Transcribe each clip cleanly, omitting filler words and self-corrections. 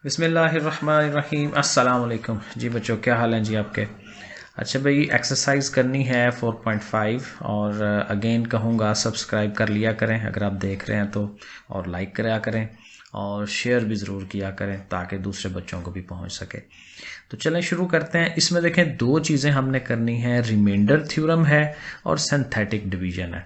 बिस्मिल्लाहिर्रहमानिर्रहीम। अस्सलाम वालेकुम जी बच्चों, क्या हाल हैं जी आपके। अच्छा भाई, एक्सरसाइज करनी है 4.5 और अगेन कहूँगा सब्सक्राइब कर लिया करें अगर आप देख रहे हैं तो, और लाइक करा करें और शेयर भी ज़रूर किया करें ताकि दूसरे बच्चों को भी पहुँच सके। तो चलें शुरू करते हैं। इसमें देखें दो चीज़ें हमने करनी है, रिमाइंडर थ्योरम है और सिंथेटिक डिवीज़न है।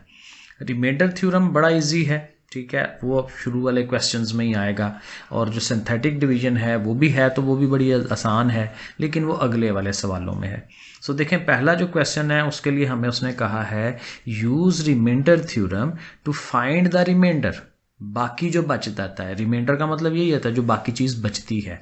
रिमाइंडर थ्योरम बड़ा इजी है, ठीक है, वो शुरू वाले क्वेश्चंस में ही आएगा। और जो सिंथेटिक डिवीजन है वो भी है, तो वो भी बड़ी आसान है, लेकिन वो अगले वाले सवालों में है। सो देखें, पहला जो क्वेश्चन है उसके लिए हमें उसने कहा है use remainder theorem to find the remainder. बाकी जो बच जाता है, रिमाइंडर का मतलब यही होता है जो बाकी चीज़ बचती है।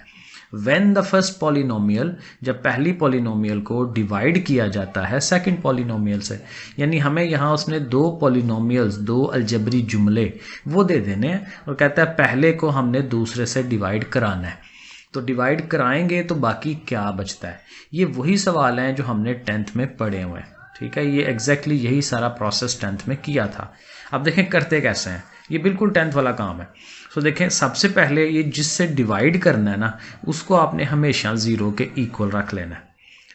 व्हेन द फर्स्ट पॉलिनोमियल, जब पहली पॉलिनोमियल को डिवाइड किया जाता है सेकंड पॉलिनोमियल से, यानी हमें यहाँ उसने दो पॉलिनोमियल्स, दो अलजबरी जुमले वो दे देने हैं और कहता है पहले को हमने दूसरे से डिवाइड कराना है। तो डिवाइड कराएंगे तो बाकी क्या बचता है। ये वही सवाल हैं जो हमने 10th में पढ़े हुए हैं, ठीक है। ये एग्जैक्टली यही सारा प्रोसेस 10th में किया था। अब देखें करते कैसे हैं, ये बिल्कुल 10th वाला काम है। तो देखें सबसे पहले ये जिससे डिवाइड करना है ना, उसको आपने हमेशा ज़ीरो के इक्वल रख लेना है।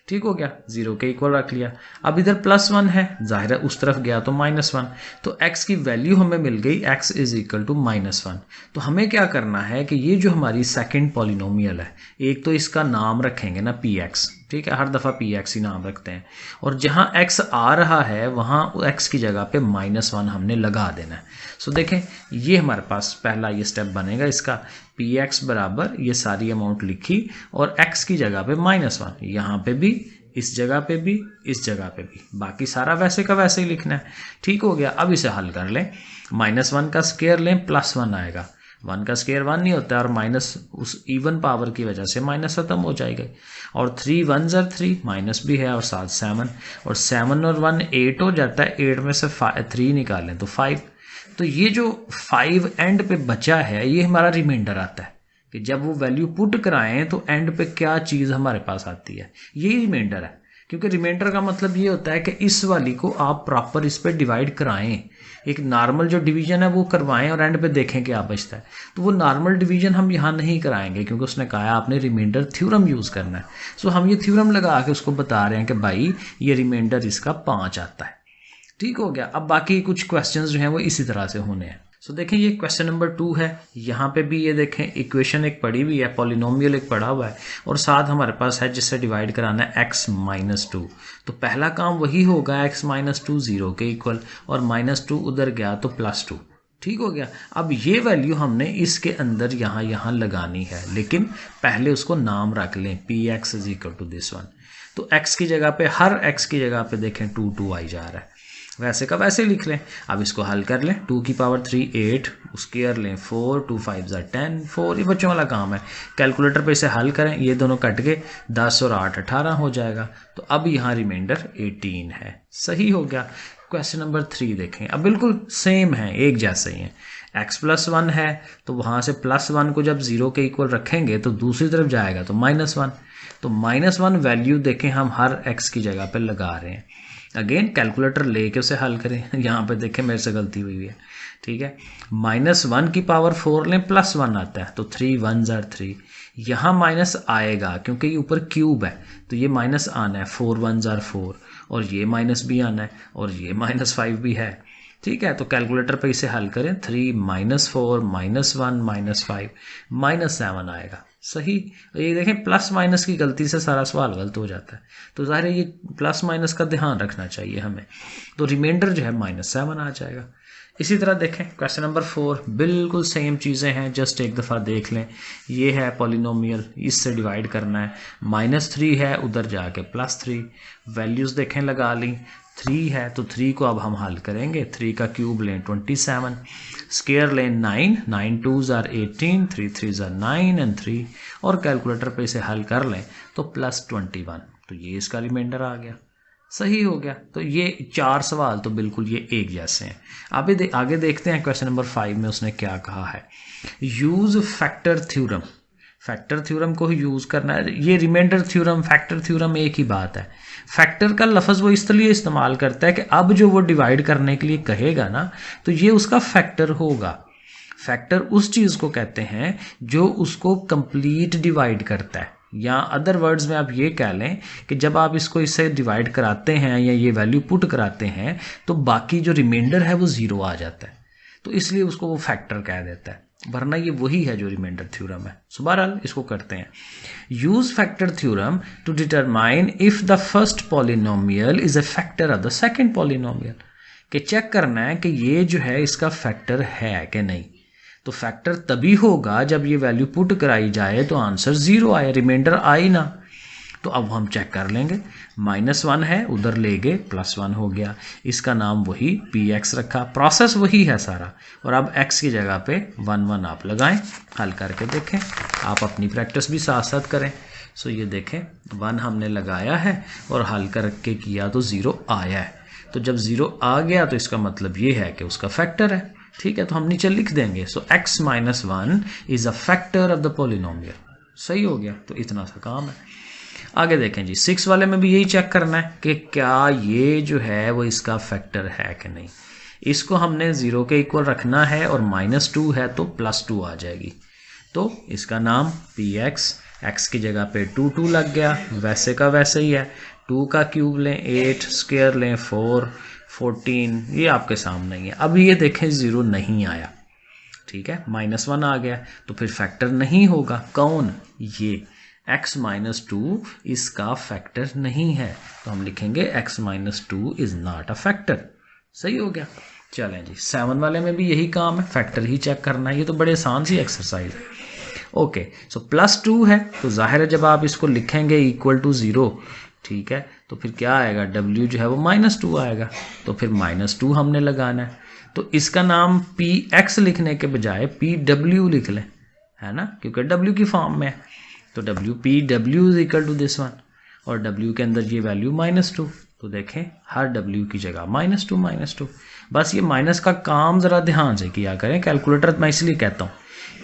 ठीक हो गया, ज़ीरो के इक्वल रख लिया। अब इधर +1 है, जाहिर है उस तरफ गया तो -1, तो x की वैल्यू हमें मिल गई, x इज इक्वल टू -1। तो हमें क्या करना है कि ये जो हमारी सेकंड पॉलिनोमियल है, एक तो इसका नाम रखेंगे ना px, ठीक है, हर दफ़ा px ही नाम रखते हैं, और जहाँ x आ रहा है वहाँ x की जगह पे -1 हमने लगा देना है। सो देखें ये हमारे पास पहला ये स्टेप बनेगा इसका, px बराबर ये सारी अमाउंट लिखी और x की जगह पे -1, यहाँ पे भी, इस जगह पे भी, इस जगह पे भी, बाकी सारा वैसे का वैसे ही लिखना है। ठीक हो गया। अब इसे हल कर लें, -1 का स्क्वायर लें, +1 आएगा। 1 का स्क्वायर 1 नहीं होता, और माइनस उस इवन पावर की वजह से माइनस खत्म हो जाएगा। और 3 1s are 3, माइनस भी है, और साथ 7, और 7 और 1 8 हो जाता है, 8 में से 3 निकालें तो 5। तो ये जो 5 एंड पे बचा है ये हमारा रिमाइंडर आता है कि जब वो वैल्यू पुट कराएं तो एंड पे क्या चीज़ हमारे पास आती है, यही रिमाइंडर है। क्योंकि रिमाइंडर का मतलब ये होता है कि इस वाली को आप प्रॉपर इस पे डिवाइड कराएं, एक नॉर्मल जो डिवीजन है वो करवाएं और एंड पे देखें क्या बचता है। तो वो नॉर्मल डिवीजन हम यहाँ नहीं कराएंगे क्योंकि उसने कहा है आपने रिमाइंडर थ्योरम यूज़ करना है। सो हम ये थ्योरम लगा के उसको बता रहे हैं कि भाई ये रिमाइंडर इसका 5 आता है। ठीक हो गया। अब बाकी कुछ क्वेश्चंस जो हैं वो इसी तरह से होने हैं। सो देखें ये क्वेश्चन नंबर 2 है, यहाँ पे भी ये देखें इक्वेशन एक पड़ी हुई है, पॉलिनोमियल एक पड़ा हुआ है, और साथ हमारे पास है जिससे डिवाइड कराना है x-2। तो पहला काम वही होगा, x-2 0 के इक्वल, और -2 उधर गया तो +2। ठीक हो गया। अब ये वैल्यू हमने इसके अंदर यहाँ लगानी है, लेकिन पहले उसको नाम रख लें, px is equal to this one. तो x की जगह पे, हर x की जगह पे देखें 2 आई जा रहा है, वैसे का वैसे लिख लें। अब इसको हल कर लें, 2 की पावर 3 8, स्क्वायर लें 4, 2 5 10, 4, ये बच्चों वाला काम है। कैलकुलेटर पे इसे हल करें, ये दोनों कट गए, 10 और 8 18 हो जाएगा। तो अब यहाँ रिमाइंडर 18 है। सही हो गया। क्वेश्चन नंबर 3 देखें, अब बिल्कुल सेम है, एक जैसे ही है। x+1 है तो वहाँ से +1 को जब 0 के इक्वल रखेंगे तो दूसरी तरफ जाएगा तो -1। तो -1 वैल्यू देखें हम हर x की जगह पे लगा रहे हैं। अगेन कैलकुलेटर लेके उसे हल करें, यहाँ पे देखें मेरे से गलती हुई है, ठीक है। -1 की पावर 4 लें, +1 आता है, तो 3 1s are 3, यहाँ माइनस आएगा क्योंकि ये ऊपर क्यूब है, तो ये माइनस आना है, 4 1s are 4, और ये माइनस भी आना है, और ये -5 भी है। ठीक है, तो कैलकुलेटर पे इसे हल करें, 3 -4 -1 -5 -7 आएगा। सही। ये देखें प्लस माइनस की गलती से सारा सवाल गलत हो जाता है, तो ज़ाहिर है ये प्लस माइनस का ध्यान रखना चाहिए हमें। तो रिमाइंडर जो है -7 आ जाएगा। इसी तरह देखें क्वेश्चन नंबर 4, बिल्कुल सेम चीज़ें हैं, जस्ट एक दफ़ा देख लें। ये है पॉलिनोमियल, इससे डिवाइड करना है, -3 है, उधर जाके +3, वैल्यूज़ देखें लगा ली। 3 है तो 3 को अब हम हल करेंगे, 3 का क्यूब लें 27, स्क्वायर लें 9, 9 2s are 18, 3 3s are 9 and 3, और कैलकुलेटर पे इसे हल कर लें तो +21। तो ये इसका रिमाइंडर आ गया। सही हो गया। तो ये 4 सवाल तो बिल्कुल ये एक जैसे हैं। आगे देखते हैं क्वेश्चन नंबर 5 में उसने क्या कहा है। Use factor theorem, factor theorem को ही यूज़ करना है। ये रिमाइंडर थ्योरम, फैक्टर थ्योरम एक ही बात है। फैक्टर का लफ्ज़ वो इसलिए इस्तेमाल करता है कि अब जो वो डिवाइड करने के लिए कहेगा ना, तो ये उसका फैक्टर होगा। फैक्टर उस चीज़ को कहते हैं जो उसको कंप्लीट डिवाइड करता है, या अदर वर्ड्स में आप ये कह लें कि जब आप इसको इससे डिवाइड कराते हैं या ये वैल्यू पुट कराते हैं तो बाकी जो रिमाइंडर है वो ज़ीरो आ जाता है, तो इसलिए उसको वो फैक्टर कह देता है, वरना ये वही है जो रिमाइंडर थ्योरम है। सो बहरहाल इसको करते हैं। Use factor theorem to determine if the first polynomial is a factor of the second polynomial, कि चेक करना है कि ये जो है इसका फैक्टर है कि नहीं। तो फैक्टर तभी होगा जब ये वैल्यू पुट कराई जाए तो आंसर 0 आए, रिमाइंडर आए ना। तो अब हम चेक कर लेंगे, -1 है उधर ले गए +1 हो गया, इसका नाम वही px रखा, प्रोसेस वही है सारा, और अब x की जगह पे 1 1 आप लगाएं, हल करके देखें, आप अपनी प्रैक्टिस भी साथ साथ करें। सो ये देखें 1 हमने लगाया है और हल करके किया तो 0 आया है, तो जब 0 आ गया तो इसका मतलब ये है कि उसका फैक्टर है। ठीक है, तो हम नीचे लिख देंगे, सो x - 1 is a factor of the polynomial. सही हो गया, तो इतना सा काम है। आगे देखें जी, 6 वाले में भी यही चेक करना है कि क्या ये जो है वो इसका फैक्टर है कि नहीं। इसको हमने 0 के इक्वल रखना है और -2 है तो +2 आ जाएगी, तो इसका नाम px, x की जगह पे 2 2 लग गया, वैसे का वैसे ही है। 2 का क्यूब लें 8, स्क्वायर लें 4, 14, ये आपके सामने ही है। अब ये देखें 0 नहीं आया, ठीक है, -1 आ गया, तो फिर फैक्टर नहीं होगा। कौन? ये x - 2 इसका फैक्टर नहीं है, तो हम लिखेंगे x - 2 is not a factor. सही हो गया। चलें जी, 7 वाले में भी यही काम है, फैक्टर ही चेक करना है। ये तो बड़े आसान सी एक्सरसाइज है। ओके, सो +2 है तो जाहिर है जब आप इसको लिखेंगे इक्वल टू 0, ठीक है, तो फिर क्या आएगा, w जो है वो -2 आएगा, तो फिर -2 हमने लगाना है। तो इसका नाम px लिखने के बजाय pw लिख लें, है ना, क्योंकि w की फॉर्म में है, तो pw is equal to this one, और w के अंदर ये वैल्यू -2, तो देखें हर w की जगह -2 बस ये माइनस का काम ज़रा ध्यान से किया करें। कैलकुलेटर मैं इसलिए कहता हूँ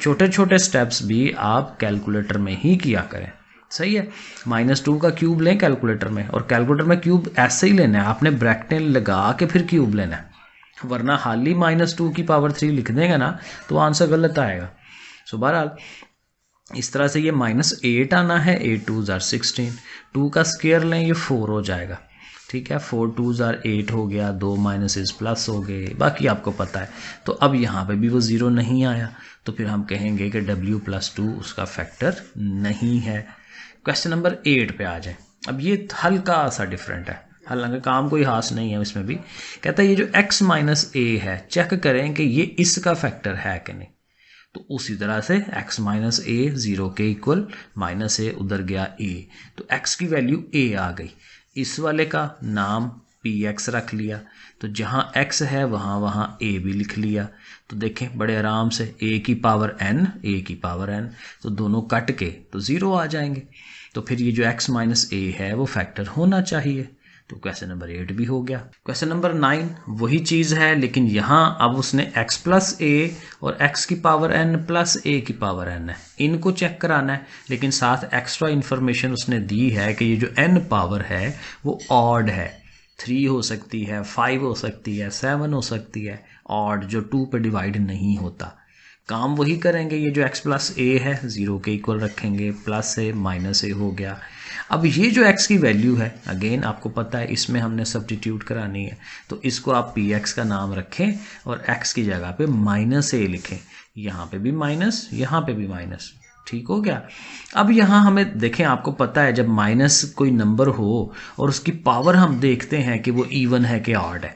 छोटे छोटे स्टेप्स भी आप कैलकुलेटर में ही किया करें। सही है, -2 का क्यूब लें कैलकुलेटर में, और कैलकुलेटर में क्यूब ऐसे ही लेना है, आपने ब्रैकेटें लगा के फिर क्यूब लेना है, वरना हाल ही -2 की पावर 3 लिख देंगे ना तो आंसर गलत आएगा। सो बहरहाल इस तरह से ये -8 आना है, 8 2 = 16, 2 का स्क्वायर लें ये 4 हो जाएगा, ठीक है, 4 2 = 8 हो गया, 2 माइनसेस प्लस हो गए, बाकी आपको पता है। तो अब यहाँ पे भी वो 0 नहीं आया, तो फिर हम कहेंगे कि w + 2 उसका फैक्टर नहीं है। क्वेश्चन नंबर 8 पे आ जाए। अब ये हल्का सा डिफरेंट है, हालांकि काम कोई खास नहीं है इसमें भी। कहता है ये जो x - a है, चेक करें कि ये इसका फैक्टर है कि नहीं। तो उसी तरह से x - a 0 के इक्वल, -a उधर गया a, तो x की वैल्यू a आ गई। इस वाले का नाम px रख लिया, तो जहाँ x है वहाँ a भी लिख लिया। तो देखें बड़े आराम से a की पावर n, तो दोनों कट के तो 0 आ जाएंगे। तो फिर ये जो x - a है वो फैक्टर होना चाहिए। तो क्वेश्चन नंबर 8 भी हो गया। क्वेश्चन नंबर 9 वही चीज़ है, लेकिन यहाँ अब उसने x + a और x की पावर n + a की पावर n है, इनको चेक कराना है, लेकिन साथ एक्स्ट्रा इन्फॉर्मेशन उसने दी है कि ये जो n पावर है वो ऑड है, 3 हो सकती है, 5 हो सकती है, 7 हो सकती है, ऑड जो 2 पे डिवाइड नहीं होता। काम वही करेंगे, ये जो x + a है 0 के इक्वल रखेंगे, +a -a हो गया। अब ये जो x की वैल्यू है, अगेन आपको पता है इसमें हमने सब्स्टिट्यूट करानी है, तो इसको आप px का नाम रखें और x की जगह पे -a लिखें, यहाँ पे भी माइनस, यहाँ पे भी माइनस, ठीक हो गया। अब यहाँ हमें देखें, आपको पता है जब माइनस कोई नंबर हो और उसकी पावर हम देखते हैं कि वो इवन है कि ऑड है,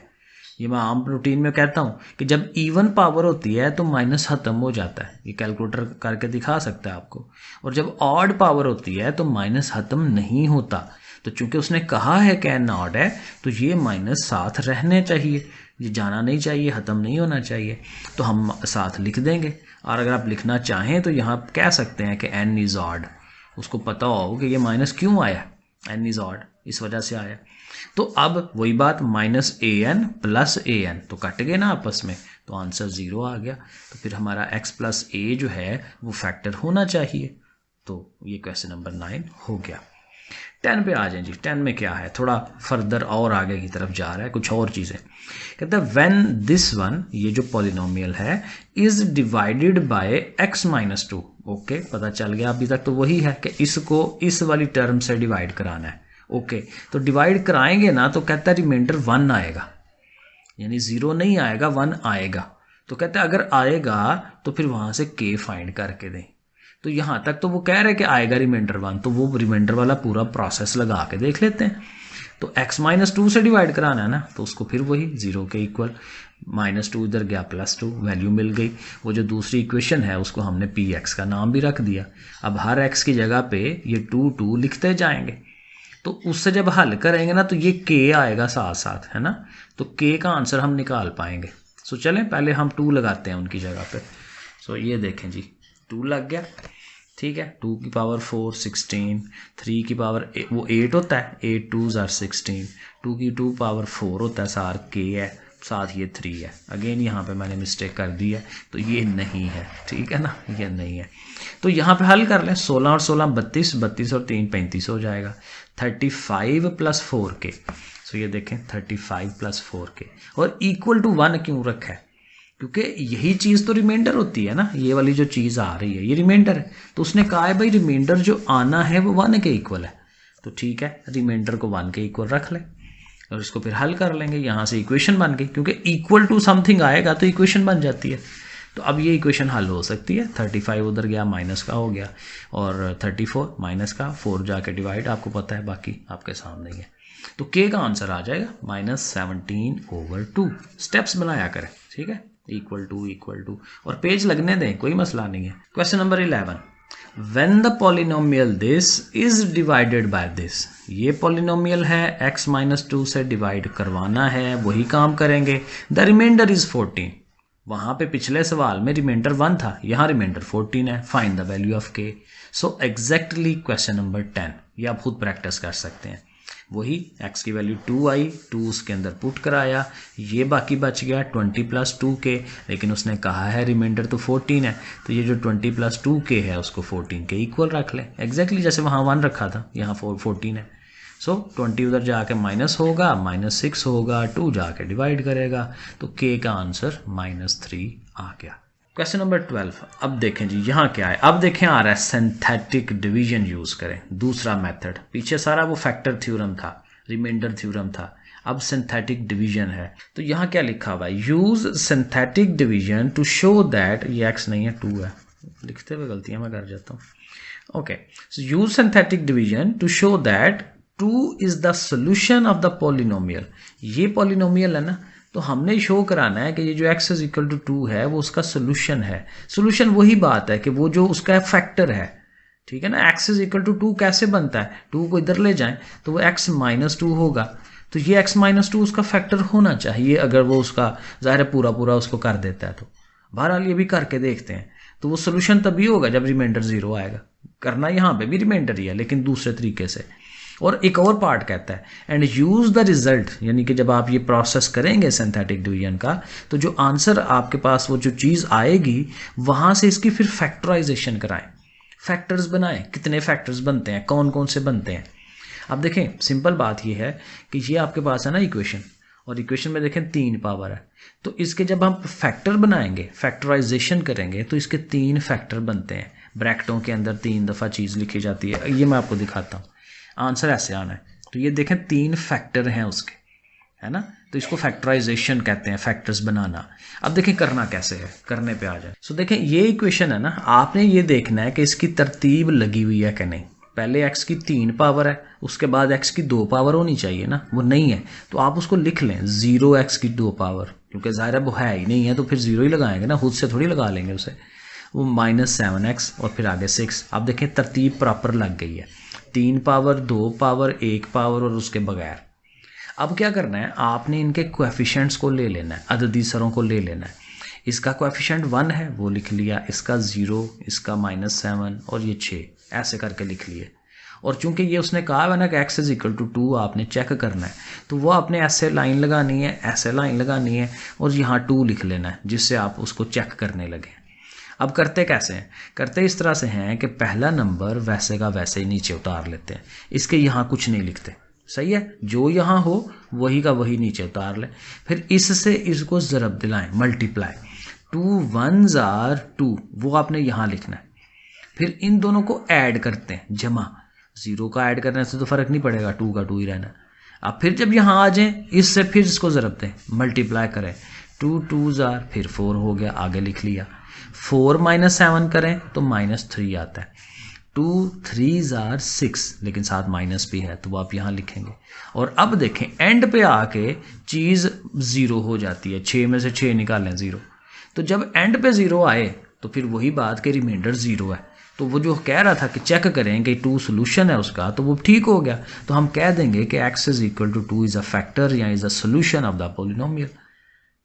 ये मैं आम रूटीन में कहता हूँ कि जब इवन पावर होती है तो माइनस ख़त्म हो जाता है, ये कैलकुलेटर करके दिखा सकता है आपको, और जब ऑड पावर होती है तो माइनस ख़त्म नहीं होता। तो चूंकि उसने कहा है कि n ऑड है तो ये माइनस साथ रहने चाहिए, ये जाना नहीं चाहिए, ख़त्म नहीं होना चाहिए, तो हम साथ लिख देंगे। और अगर आप लिखना चाहें तो यहाँ कह सकते हैं कि n इज़ ऑड, उसको पता हो कि ये माइनस क्यों आया, n इज़ ऑड इस वजह से आया। तो अब वही बात, -an + an तो कट गए ना आपस में, तो आंसर 0 आ गया। तो फिर हमारा x + a जो है वो फैक्टर होना चाहिए। तो ये क्वेश्चन नंबर 9 हो गया। 10 पे आ जाए जी। 10 में क्या है, थोड़ा फर्दर और आगे की तरफ जा रहा है, कुछ और चीज़ें कहते हैं। व्हेन दिस वन, ये जो पॉलिनोमियल है, is divided by x minus 2। Okay, पता चल गया अभी तक तो वही है कि इसको इस वाली टर्म से डिवाइड कराना है। ओके, तो डिवाइड कराएंगे ना तो कहता है रिमाइंडर 1 आएगा, यानी 0 नहीं आएगा, 1 आएगा। तो कहते हैं अगर आएगा तो फिर वहां से k फाइंड करके दें। तो यहां तक तो वो कह रहे हैं कि आएगा रिमाइंडर 1, तो वो रिमाइंडर वाला पूरा प्रोसेस लगा के देख लेते हैं। तो x माइनस 2 से डिवाइड कराना है ना, तो उसको फिर वही 0 के इक्वल, -2 इधर गया +2, वैल्यू मिल गई। वो जो दूसरी इक्वेशन है उसको हमने px का नाम भी रख दिया। अब हर x की जगह पे ये 2 लिखते जाएंगे। तो उससे जब हल करेंगे ना तो ये k आएगा साथ साथ, है ना, तो k का आंसर हम निकाल पाएंगे। सो चलें पहले हम 2 लगाते हैं उनकी जगह पे। सो ये देखें जी, 2 लग गया, ठीक है। 2 की पावर 4 16, 3 की पावर वो 8 होता है, 8 2s are 16, 2 की 2 पावर 4 होता है, सार k है, साथ ये 3 है। अगेन यहाँ पे मैंने मिस्टेक कर दी है, तो ये नहीं है, ठीक है ना, ये नहीं है। तो यहाँ पे हल कर लें, 16 और 16 32, 32 और 3 35 हो जाएगा। 35 + 4k, सो ये देखें 35 + 4k, और इक्वल टू 1 क्यों रखा है, क्योंकि यही चीज़ तो रिमाइंडर होती है ना, ये वाली जो चीज़ आ रही है ये रिमाइंडर है। तो उसने कहा है भाई रिमाइंडर जो आना है वो 1 के इक्वल है, तो ठीक है, रिमाइंडर को 1 के इक्वल रख लें और इसको फिर हल कर लेंगे। यहाँ से इक्वेशन बन गई, क्योंकि इक्वल टू समथिंग आएगा तो इक्वेशन बन जाती है। तो अब ये इक्वेशन हल हो सकती है। 35 उधर गया, माइनस का हो गया, और 34 माइनस का 4 जाके डिवाइड, आपको पता है, बाकी आपके सामने ही है। तो k का आंसर आ जाएगा -17/2। स्टेप्स बनाया करें, ठीक है, इक्वल टू, और पेज लगने दें, कोई मसला नहीं है। Question number 11, when the polynomial this is divided by this, ये पॉलिनोमियल है, x माइनस 2 से डिवाइड करवाना है, वही काम करेंगे। द रिमाइंडर इज 14, वहां पे पिछले सवाल में रिमाइंडर 1 था, यहाँ रिमाइंडर 14 है। Find the value of k। So exactly question number 10, ये आप खुद प्रैक्टिस कर सकते हैं। वही x की वैल्यू 2 आई, 2 उसके अंदर पुट कराया, ये बाकी बच गया 20 + 2k, लेकिन उसने कहा है रिमाइंडर तो 14 है, तो ये जो 20 + 2k है उसको 14 के इक्वल रख लें, एग्जैक्टली जैसे वहाँ 1 रखा था, यहाँ 14 है। सो 20 उधर जाके माइनस होगा, -6 होगा, 2 जाके डिवाइड करेगा, तो k का आंसर -3 आ गया। क्वेश्चन नंबर 12, अब देखें जी, यहाँ क्या है, अब देखें आ रहा है सिंथेटिक डिवीजन यूज करें, दूसरा मेथड। पीछे सारा वो फैक्टर थ्योरम था, रिमाइंडर थ्योरम था, अब सिंथेटिक डिवीजन है। तो यहाँ क्या लिखा हुआ है, use synthetic division to show that, ये x नहीं है 2 है, लिखते हुए गलतियां मैं कर जाता हूँ। Okay, so use synthetic division to show that 2 is the solution of the polynomial. ये पॉलिनोमियल है ना, तो हमने शो कराना है कि ये जो x इज इक्वल टू 2 है वो उसका सोल्यूशन है। सोल्यूशन वही बात है कि वो जो उसका फैक्टर है, ठीक है ना। x इज इक्वल टू 2 कैसे बनता है, 2 को इधर ले जाएं तो वो x माइनस 2 होगा, तो ये x माइनस 2 उसका फैक्टर होना चाहिए, अगर वो उसका ज़ाहिर है पूरा उसको कर देता है। तो बहरहाल ये भी करके देखते हैं, तो वो सोल्यूशन तभी होगा जब रिमाइंडर 0 आएगा। करना यहाँ पे भी रिमाइंडर ही है, लेकिन दूसरे तरीके से। और एक और पार्ट कहता है एंड यूज द रिजल्ट, यानी कि जब आप ये प्रोसेस करेंगे सिंथेटिक डिवीजन का, तो जो आंसर आपके पास वो जो चीज़ आएगी वहां से इसकी फिर फैक्टराइजेशन कराएं, फैक्टर्स बनाएं। कितने फैक्टर्स बनते हैं, कौन कौन से बनते हैं। अब देखें, सिंपल बात ये है कि ये आपके पास है ना इक्वेशन, और इक्वेशन में देखें 3 पावर है, तो इसके जब हम फैक्टर बनाएंगे, फैक्टराइजेशन करेंगे, तो इसके 3 फैक्टर बनते हैं। ब्रैकेटों के अंदर 3 दफ़ा चीज़ लिखी जाती है, ये मैं आपको दिखाता हूँ, आंसर ऐसे आना है। तो ये देखें 3 फैक्टर हैं उसके, है ना, तो इसको फैक्टराइजेशन कहते हैं, फैक्टर्स बनाना। अब देखें करना कैसे है, करने पे आ जाए। सो देखें ये इक्वेशन है ना, आपने ये देखना है कि इसकी तरतीब लगी हुई है कि नहीं। पहले x की 3 पावर है, उसके बाद x की 2 पावर होनी चाहिए ना, वो नहीं है, तो आप उसको लिख लें 0x की 2 पावर, क्योंकि ज़ाहिर है वो है ही नहीं है, तो फिर 0 ही लगाएंगे ना, खुद से थोड़ी लगा लेंगे उसे। वो -7x और फिर आगे 6। आप देखें तरतीब प्रॉपर लग गई है, 3 पावर, 2 पावर, 1 पावर और उसके बगैर। अब क्या करना है, आपने इनके कोएफिशिएंट्स को ले लेना है, अददी सरों को ले लेना है। इसका कोएफिशिएंट 1 है, वो लिख लिया, इसका 0, इसका -7 और ये 6, ऐसे करके लिख लिए। और चूंकि ये उसने कहा है ना कि x इज इक्वल टू 2 आपने चेक करना है, तो वो आपने ऐसे लाइन लगानी है, ऐसे लाइन लगानी है, और यहाँ 2 लिख लेना है, जिससे आप उसको चेक करने लगे। अब करते कैसे हैं, करते इस तरह से हैं कि पहला नंबर वैसे का वैसे ही नीचे उतार लेते हैं, इसके यहाँ कुछ नहीं लिखते, सही है, जो यहाँ हो वही का वही नीचे उतार ले। फिर इससे इसको ज़रब दिलाएं, मल्टीप्लाई, 2 1s are 2, वो आपने यहाँ लिखना है। फिर इन दोनों को ऐड करते हैं, जमा, 0 का ऐड करने से तो फ़र्क नहीं पड़ेगा, 2 का 2 ही रहना। अब फिर जब यहाँ आ जाएं, इससे फिर इसको ज़रब दें, मल्टीप्लाई करें, 2 2s are, फिर 4 हो गया, आगे लिख लिया। 4 - 7 करें तो -3 आता है। 2 3s are 6, लेकिन साथ माइनस भी है तो वो आप यहाँ लिखेंगे। और अब देखें एंड पे आके चीज़ 0 हो जाती है, 6 में से 6 निकालें 0, तो जब एंड पे 0 आए तो फिर वही बात कि रिमाइंडर 0 है। तो वो जो कह रहा था कि चेक करें कि 2 सोल्यूशन है उसका, तो वो ठीक हो गया। तो हम कह देंगे कि x = 2 इज़ अ फैक्टर या is a solution of the polynomial.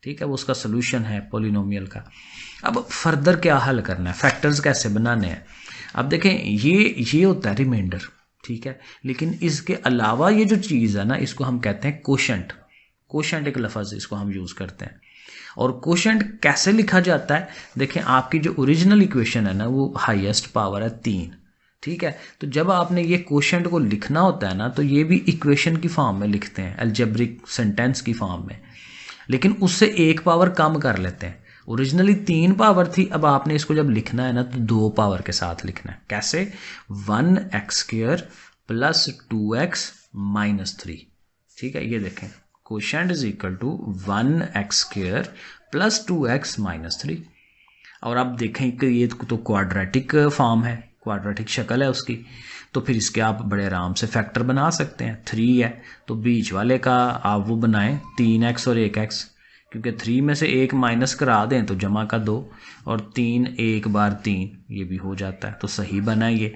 ठीक है, वो उसका सोल्यूशन है पोलिनोमियल का। अब फर्दर क्या हल करना है, फैक्टर्स कैसे बनाने हैं। अब देखें ये होता है रिमाइंडर, ठीक है, लेकिन इसके अलावा ये जो चीज़ है ना, इसको हम कहते हैं कोशेंट। कोशेंट एक लफ्ज़ इसको हम यूज़ करते हैं। और कोशेंट कैसे लिखा जाता है, देखें आपकी जो ओरिजिनल इक्वेशन है ना, वो हाईएस्ट पावर है 3, ठीक है। तो जब आपने ये कोशेंट को लिखना होता है ना, तो ये भी इक्वेशन की फॉर्म में लिखते हैं, अलजेब्रिक सेंटेंस की फॉर्म में, लेकिन उससे 1 पावर कम कर लेते हैं। ओरिजिनली 3 पावर थी, अब आपने इसको जब लिखना है ना तो 2 पावर के साथ लिखना है। कैसे, 1x² + 2x - 3, ठीक है। ये देखें, कोशेंट = 1x² + 2x - 3। और आप देखें कि ये तो क्वाड्रेटिक फॉर्म है, क्वाड्रेटिक शक्ल है उसकी, तो फिर इसके आप बड़े आराम से फैक्टर बना सकते हैं। 3 है तो बीच वाले का आप वो बनाएं 3x और 1x, क्योंकि 3 में से 1 माइनस करा दें तो जमा का 2, और 3 1 बार 3 ये भी हो जाता है, तो सही बना ये।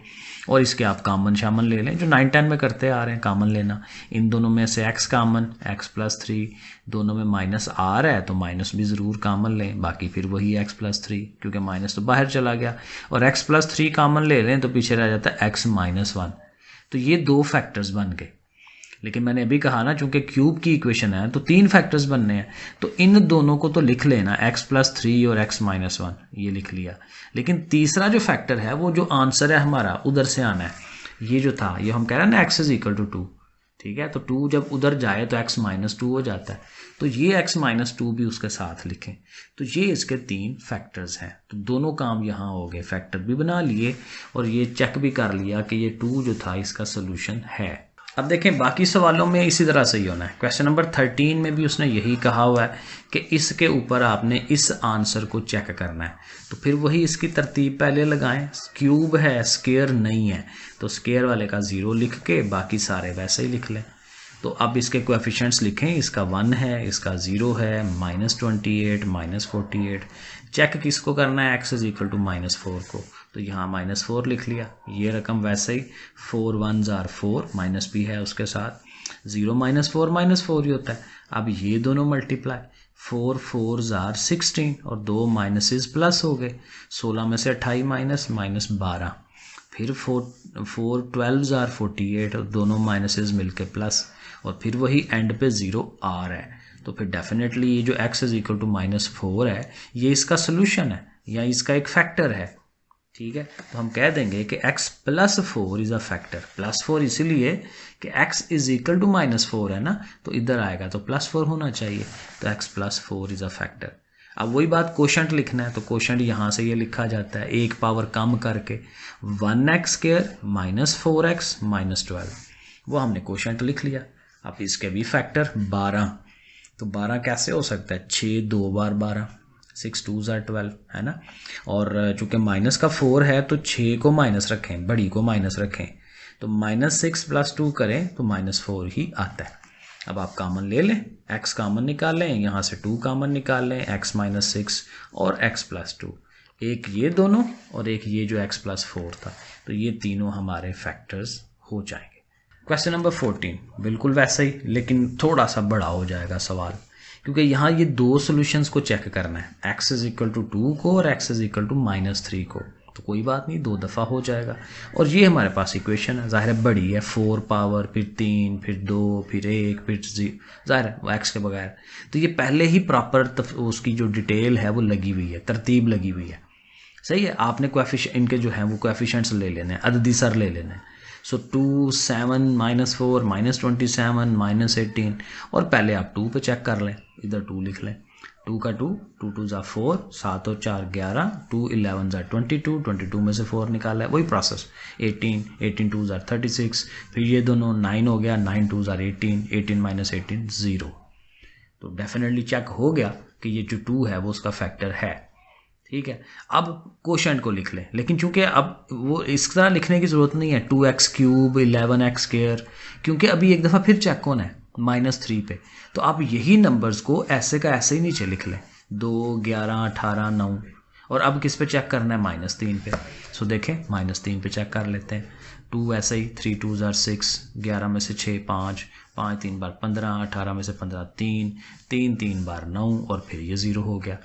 और इसके आप कामन शामन ले लें, जो 9 10 में करते आ रहे हैं, कामन लेना। इन दोनों में से x कामन, x + 3, दोनों में माइनस आ रहा है तो माइनस भी ज़रूर कामन लें, बाकी फिर वही x + 3, क्योंकि माइनस तो बाहर चला गया। और x + 3 कामन ले लें तो पीछे रह जाता है x - 1। तो ये 2 फैक्टर्स बन गए। लेकिन मैंने अभी कहा ना, चूंकि क्यूब की इक्वेशन है तो 3 फैक्टर्स बनने हैं, तो इन दोनों को तो लिख लेना, x + 3 और x - 1, ये लिख लिया। लेकिन तीसरा जो फैक्टर है, वो जो आंसर है हमारा उधर से आना है। ये जो था, ये हम कह रहे हैं ना x = 2, ठीक है, तो 2 जब उधर जाए तो x - 2 हो जाता है, तो ये x - 2 भी उसके साथ लिखें। तो ये इसके 3 फैक्टर्स हैं। तो दोनों काम यहाँ हो गए, फैक्टर भी बना लिए और ये चेक भी कर लिया कि ये 2 जो था इसका सोल्यूशन है। अब देखें बाकी सवालों में इसी तरह से ही होना है। क्वेश्चन नंबर 13 में भी उसने यही कहा हुआ है कि इसके ऊपर आपने इस आंसर को चेक करना है, तो फिर वही इसकी तरतीब पहले लगाएं। क्यूब है, स्क्वायर नहीं है, तो स्क्वायर वाले का 0 लिख के बाकी सारे वैसे ही लिख लें। तो अब इसके कोएफिशिएंट्स लिखें, इसका 1 है, इसका 0 है, -28 -48। चेक किसको करना है, x = -4 को, तो यहाँ -4 लिख लिया। ये रकम वैसे ही 4 1s are 4, माइनस भी है उसके साथ, 0 - 4 -4 ही होता है। अब ये दोनों मल्टीप्लाई, 4 4s are 16 और 2 माइनसेस प्लस हो गए, 16 में से 28 माइनस -12, फिर 4 12s are 48 और दोनों माइनसेस मिलके प्लस, और फिर वही एंड पे 0 आ रहा है। तो फिर डेफिनेटली ये जो x = -4 है, ये इसका सोल्यूशन है या इसका एक फैक्टर है, ठीक है। तो हम कह देंगे कि x + 4 इज़ अ फैक्टर। +4 इसीलिए कि x = -4 है ना, तो इधर आएगा तो +4 होना चाहिए, तो x + 4 इज़ अ फैक्टर। अब वही बात कोशेंट लिखना है, तो कोशेंट यहाँ से ये लिखा जाता है 1 पावर कम करके, 1x² - 4x - 12, वो हमने कोशेंट लिख लिया। अब इसके भी फैक्टर 12, तो 12 कैसे हो सकता है, 6 2 बार 12, 6 2s are 12, है ना। और चूंकि माइनस का 4 है तो 6 को माइनस रखें, बड़ी को माइनस रखें, तो -6 + 2 करें तो -4 ही आता है। अब आप कामन ले लें, x कामन निकाल लें, यहाँ से 2 कामन निकाल लें, x - 6 और x + 2, एक ये दोनों और एक ये जो x + 4 था, तो ये तीनों हमारे फैक्टर्स हो जाएंगे। क्वेश्चन नंबर 14 बिल्कुल वैसा ही, लेकिन थोड़ा सा बड़ा हो जाएगा सवाल, क्योंकि यहाँ ये 2 सॉल्यूशंस को चेक करना है, x = 2 को और x = -3 को। तो कोई बात नहीं, 2 दफ़ा हो जाएगा। और ये हमारे पास इक्वेशन है, ज़ाहिर है बड़ी है, 4 पावर, फिर 3, फिर 2, फिर 1, फिर 0, ज़ाहिर है x के बगैर। तो ये पहले ही प्रॉपर उसकी जो डिटेल है वो लगी हुई है, तरतीब लगी हुई है। सही है। आपने कोएफिशिएंट इनके जो हैं वो कोएफिशिएंट्स ले लेने हैं, अददी सर ले लेने हैं। सो 2, 7, -4, -27, -18 और पहले आप 2 पे चेक कर लें, इधर 2 लिख लें। 2 का 2, 2 2 ज़ा 4, 7 और 4 11, 2 11 ज़ा 22, 22 में से 4 निकाला है, वही प्रोसेस। 18, 18 2 ज़ा 36, फिर ये दोनों 9 हो गया, 9 2 ज़ा 18, 18 - 18 0। तो डेफिनेटली चेक हो गया कि ये जो 2 है वो उसका फैक्टर है। ठीक है, अब क्वोशंट को लिख लें, लेकिन चूंकि अब वो इस तरह लिखने की ज़रूरत नहीं है 2x³ 11x², क्योंकि अभी एक दफ़ा फिर चेक होना है -3 पे। तो आप यही नंबर्स को ऐसे का ऐसे ही नीचे लिख लें, 2, 11, 18, 9। और अब किस पे चेक करना है? -3 पे। सो देखें -3 पे चेक कर लेते हैं। 2 ऐसे ही, 3 2 ज़ा 6, 11 में से 6 5, 5 3 बार 15, 18 में से 15 3, 3 3 बार 9 और फिर ये 0 हो गया।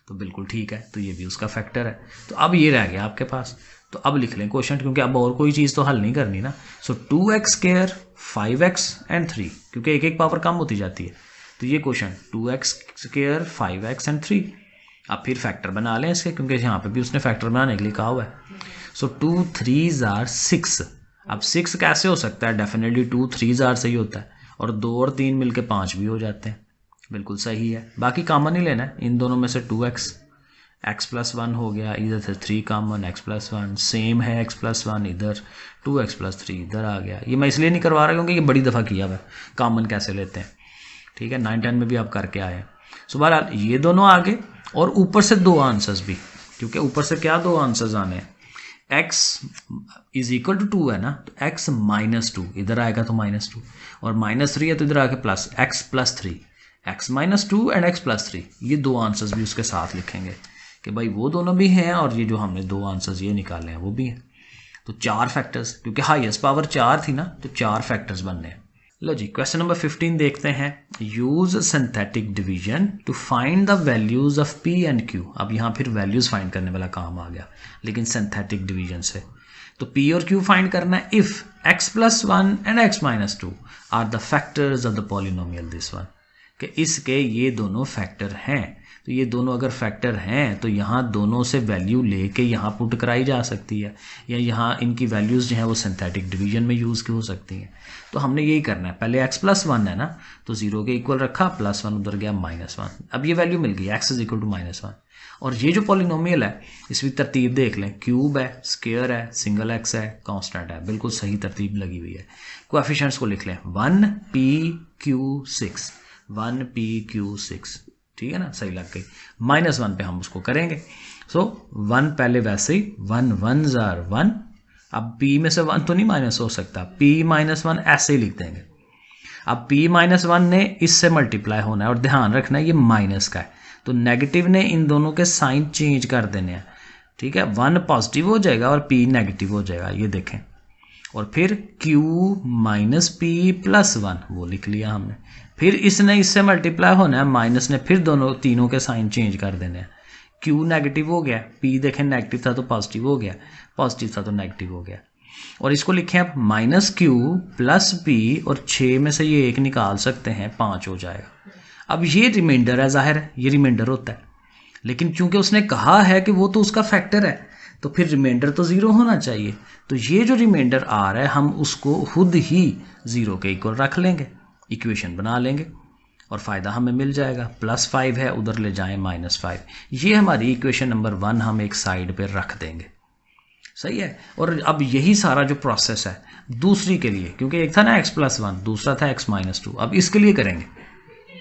तो बिल्कुल ठीक है, तो ये भी उसका फैक्टर है। तो अब ये रह गया आपके पास, तो अब लिख लें क्वोशंट, क्योंकि अब और कोई चीज़ तो हल नहीं करनी ना। सो 2x², 5x एंड 3, क्योंकि एक एक पावर कम होती जाती है। तो ये क्वोशंट 2x², 5x एंड 3। अब फिर फैक्टर बना लें इसके, क्योंकि यहाँ पे भी उसने फैक्टर बनाने के लिए कहा हुआ है। सो 2 3 ज़ा 6। अब 6 कैसे हो सकता है? डेफिनेटली 2 3 ज़ा से ही होता है, और 2 और 3 मिलके 5 भी हो जाते हैं। बिल्कुल सही है। बाकी कॉमन ही लेना है, इन दोनों में से 2x, x+1 हो गया, इधर से 3 कॉमन, x+1 सेम है, x+1 इधर, 2x+3 इधर आ गया। ये मैं इसलिए नहीं करवा रहा क्योंकि ये बड़ी दफ़ा किया हुआ है कॉमन कैसे लेते हैं। ठीक है, 9 10 में भी आप करके आए हैं। सो बहरहाल ये दोनों आगे, और ऊपर से 2 आंसर्स भी, क्योंकि ऊपर से क्या 2 आंसर्स आने हैं? x = 2 है ना, तो x - 2 इधर आएगा तो -2, और -3 है तो इधर आके plus, x+3, x - 2 and x+3। ये 2 आंसर्स भी उसके साथ लिखेंगे कि भाई वो दोनों भी हैं, और ये जो हमने 2 आंसर्स ये निकाले हैं वो भी हैं। तो 4 फैक्टर्स, क्योंकि हाईएस्ट पावर 4 थी ना, तो 4 फैक्टर्स बनने हैं। लो जी, क्वेश्चन नंबर 15 देखते हैं। Use synthetic division to find the values of p and q। अब यहाँ फिर वैल्यूज फाइंड करने वाला काम आ गया, लेकिन सिंथेटिक डिवीजन से। तो p और q फाइंड करना है if x+1 and x-2 are the factors of the polynomial this one, कि इसके ये दोनों फैक्टर हैं। तो ये दोनों अगर फैक्टर हैं तो यहाँ दोनों से वैल्यू लेके यहाँ पुट कराई जा सकती है, या यहाँ इनकी वैल्यूज़ जो हैं वो सिंथेटिक डिवीजन में यूज़ की हो सकती हैं। तो हमने यही करना है, पहले x+1 है ना, तो 0 के इक्वल रखा, +1 उधर गया -1। अब ये वैल्यू मिल गई, x = -1। और ये जो पॉलिनोमियल है इसकी तरतीब देख लें, क्यूब है, स्क्वायर है, सिंगल x है, कांस्टेंट है, बिल्कुल सही तरतीब लगी हुई है। कोएफिशिएंट्स को लिख लें, 1p/q6, 1p/q6, ठीक है ना, सही लग गई। -1 पे हम उसको करेंगे। सो 1 पहले वैसे ही, 1 1 ज़ा 1। अब p में से 1 तो नहीं माइनस हो सकता, p - 1 ऐसे ही लिख देंगे। अब p - 1 ने इससे मल्टीप्लाई होना है, और ध्यान रखना है ये माइनस का है, तो नेगेटिव ने इन दोनों के साइन चेंज कर देने हैं। ठीक है, 1 पॉजिटिव हो जाएगा और p नेगेटिव हो जाएगा, ये देखें। और फिर q - p+1 वो लिख लिया हमने। फिर इसने इससे मल्टीप्लाई होना है, माइनस ने फिर दोनों तीनों के साइन चेंज कर देने हैं। q नेगेटिव हो गया, p देखें नेगेटिव था तो पॉजिटिव हो गया, पॉजिटिव था तो नेगेटिव हो गया। और इसको लिखें आप -q + p, और 6 में से ये 1 निकाल सकते हैं, 5 हो जाएगा। अब ये रिमाइंडर है, जाहिर है ये रिमाइंडर होता है, लेकिन चूंकि उसने कहा है कि वो तो उसका फैक्टर है, तो फिर रिमाइंडर तो 0 होना चाहिए। तो ये जो रिमाइंडर आ रहा है हम उसको खुद ही 0 के इक्वल रख लेंगे, इक्वेशन बना लेंगे, और फ़ायदा हमें मिल जाएगा। +5 है, उधर ले जाएं -5। ये हमारी इक्वेशन नंबर 1 हम एक साइड पे रख देंगे। सही है। और अब यही सारा जो प्रोसेस है दूसरी के लिए, क्योंकि एक था ना x+1, दूसरा था x-2, अब इसके लिए करेंगे।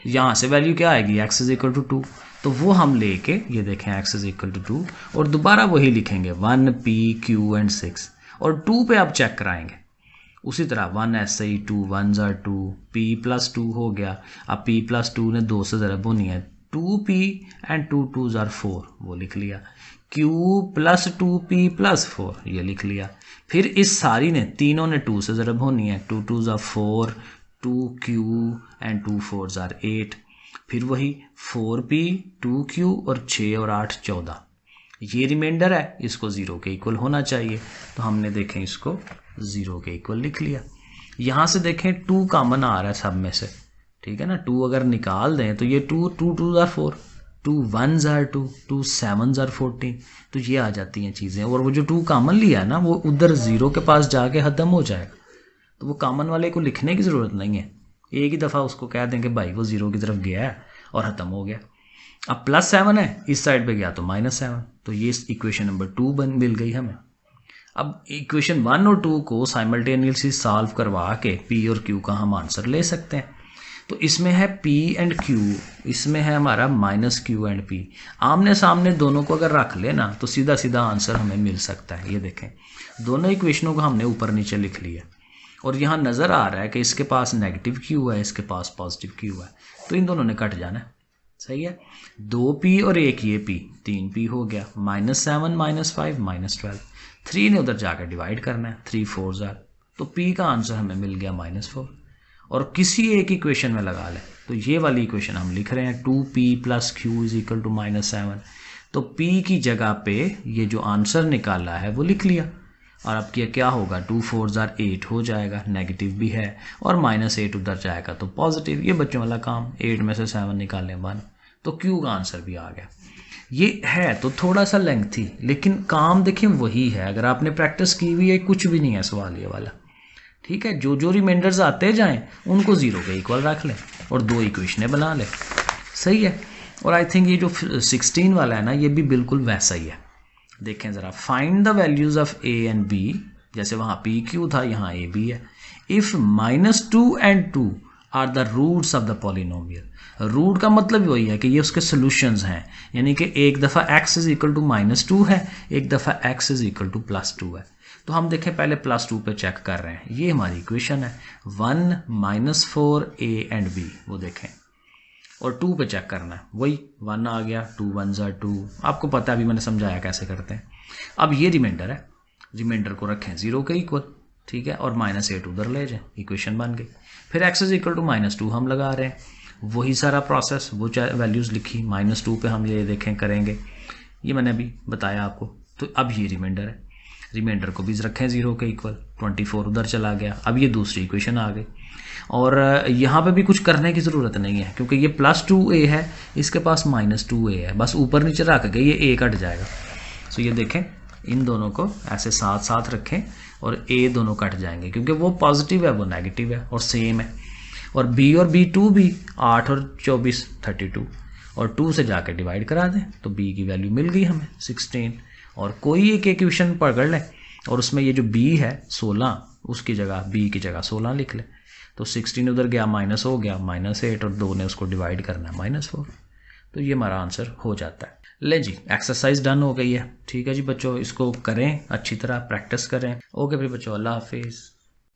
यहाँ से वैल्यू क्या आएगी, x = 2, तो वो हम लेके ये देखें x = 2, और दोबारा वही लिखेंगे 1p/q एंड 6, और 2 पे आप चेक कराएंगे उसी तरह। 1 ऐसे ही, 2 1 ज़ा 2, p+2 हो गया। अब p+2 ने 2 से ज़रब होनी है, 2p एंड 2 2 ज़ा 4 वो लिख लिया। q + 2p+4 ये लिख लिया। फिर इस सारी ने, तीनों ने 2 से ज़रब होनी है, 2 2 ज़ा 4, 2q एंड 2 4 ज़ा 8। फिर वही 4p, 2q और 6 और 8 14। ये रिमाइंडर है, इसको 0 के इक्वल होना चाहिए, तो हमने देखें इसको 0 के इक्वल लिख लिया। यहाँ से देखें 2 कॉमन आ रहा है सब में से, ठीक है ना। 2 अगर निकाल दें तो ये 2 2 2 ज़ा 4, 2 1s are 2, 2 7s are 14, तो ये आ जाती हैं चीज़ें। और वो जो 2 कॉमन लिया है ना वो उधर 0 के पास जाके ख़त्म हो जाएगा, तो वो कॉमन वाले को लिखने की ज़रूरत नहीं है, एक ही दफ़ा उसको कह दें कि भाई वो 0 की तरफ गया है और ख़त्म हो गया। अब +7 है, इस साइड पे गया तो -7, तो ये इक्वेशन नंबर 2 मिल गई हमें। अब इक्वेशन 1 और 2 को साइमल्टेनियसली सॉल्व करवा के P और Q का हम आंसर ले सकते हैं। तो इसमें है P एंड Q, इसमें है हमारा -Q एंड P। आमने सामने दोनों को अगर रख लेना तो सीधा सीधा आंसर हमें मिल सकता है। ये देखें दोनों इक्वेशनों को हमने ऊपर नीचे लिख लिया और यहाँ नज़र आ रहा है कि इसके पास नेगेटिव Q है, इसके पास पॉजिटिव Q है, तो इन दोनों ने कट जाना है। सही है, 2P और एक ये P, 3P हो गया, -7 -5 -12, 3 ने उधर जाकर डिवाइड करना है, 3 4s are, तो P का आंसर हमें मिल गया -4। और किसी एक इक्वेशन में लगा लें, तो ये वाली इक्वेशन हम लिख रहे हैं 2P + Q = -7, तो P की जगह पे ये जो आंसर निकाला है वो लिख लिया। और अब क्या होगा, 2 4s are 8 हो जाएगा, नेगेटिव भी है, और -8 उधर जाएगा तो पॉजिटिव। ये बच्चों वाला काम, 8 में से 7 निकालें 1, तो Q का आंसर भी आ गया। ये है तो थोड़ा सा लेंथी, लेकिन काम देखें वही है। अगर आपने प्रैक्टिस की हुई है, कुछ भी नहीं है सवाल ये वाला, ठीक है। जो जो रिमाइंडर्स आते जाएं उनको 0 के इक्वल रख लें और 2 इक्वेशनें बना लें। सही है। और आई थिंक ये जो 16 वाला है ना, ये भी बिल्कुल वैसा ही है। देखें ज़रा, find the values of A and B, जैसे वहाँ PQ था, यहाँ AB है। If -2 and 2 are the roots of the polynomial. Root का मतलब वही है कि ये उसके सोल्यूशंस हैं, यानी कि एक दफ़ा x = -2 है, एक दफ़ा x = +2 है। तो हम देखें पहले +2 पे चेक कर रहे हैं, ये हमारी इक्वेशन है 1 - 4 A एंड B, वो देखें। और 2 पे चेक करना है, वही 1 आ गया, 2 1s are 2, आपको पता है, अभी मैंने समझाया कैसे करते हैं। अब ये रिमाइंडर है, रिमाइंडर को रखें 0 के इक्वल, ठीक है, और -8 उधर ले जाएं, इक्वेशन बन गई। फिर x = -2 हम लगा रहे हैं, वही सारा प्रोसेस, वो वैल्यूज़ लिखी, -2 पे हम ये देखें करेंगे, ये मैंने अभी बताया आपको। तो अब ये रिमाइंडर है, रिमाइंडर को भी रखें 0 के इक्वल, 24 उधर चला गया। अब ये दूसरी इक्वेशन आ गई, और यहाँ पे भी कुछ करने की ज़रूरत नहीं है, क्योंकि ये +2A है, इसके पास -2A है, बस ऊपर नीचे रख के ये A कट जाएगा। सो ये देखें, इन दोनों को ऐसे साथ साथ रखें और A दोनों कट जाएंगे, क्योंकि वो पॉजिटिव है, वो नेगेटिव है, और सेम है। और B और B2 भी 8 और 24 32, और 2 से जाकर डिवाइड करा दें तो B की वैल्यू मिल गई हमें 16। और कोई एक इक्वेशन पकड़ लें और उसमें ये जो B है 16, उसकी जगह B की जगह 16 लिख लें, तो 16 उधर गया, माइनस हो गया, -8, और 2 ने उसको डिवाइड करना है, -4। तो ये हमारा आंसर हो जाता है। ले जी, एक्सरसाइज डन हो गई है। ठीक है जी बच्चों, इसको करें अच्छी तरह, प्रैक्टिस करें। ओके फिर बच्चों, अल्लाह हाफिज़।